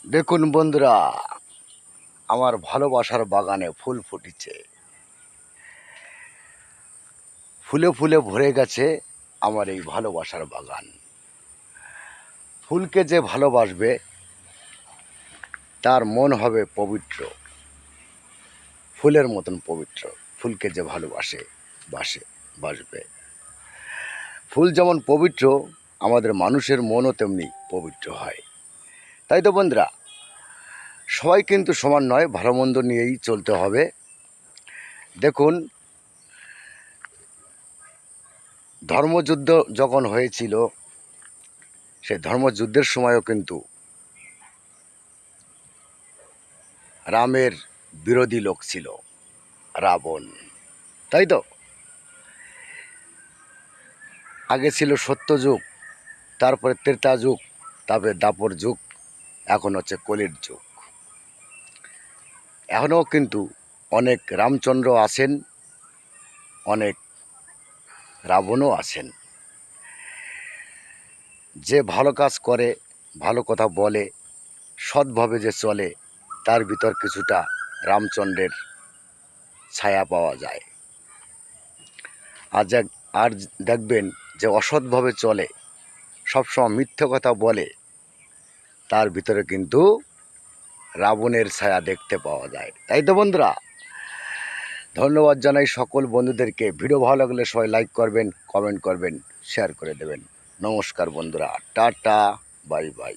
দেখুন বন্ধুরা, আমার ভালোবাসার বাগানে ফুল ফুটেছে, ফুলে ফুলে ভরে গেছে আমার এই ভালোবাসার বাগান। ফুলকে যে ভালোবাসবে তার মন হবে পবিত্র, ফুলের মতন পবিত্র। ফুলকে যে ভালোবাসে বাসবে। ফুল যেমন পবিত্র, আমাদের মানুষের মনও তেমনি পবিত্র হয়। তাই তো বন্ধুরা, সবাই কিন্তু সমান নয়, ভালো মন্দ নিয়েই চলতে হবে। দেখুন, ধর্মযুদ্ধ যখন হয়েছিল, সেই ধর্মযুদ্ধের সময়ও কিন্তু রামের বিরোধী লোক ছিল রাবণ। তাই তো, আগে ছিল সত্যযুগ, তারপরে ত্রেতা যুগ, তারপরে দাপর যুগ, এখন হচ্ছে কলির যুগ। এখনও কিন্তু অনেক রামচন্দ্র আছেন, অনেক রাবণও আছেন। যে ভালো কাজ করে, ভালো কথা বলে, সৎভাবে যে চলে, তার ভিতর কিছুটা রামচন্দ্রের ছায়া পাওয়া যায়। আর দেখবেন যে অসৎভাবে চলে, সবসময় মিথ্যে কথা বলে, তার ভিতরে কিন্তু রাবণের ছায়া দেখতে পাওয়া যায়। তাই তো বন্ধুরা, ধন্যবাদ জানাই সকল বন্ধুদেরকে। ভিডিও ভালো লাগলে সবাই লাইক করবেন, কমেন্ট করবেন, শেয়ার করে দেবেন। নমস্কার বন্ধুরা, টাটা, বাই বাই।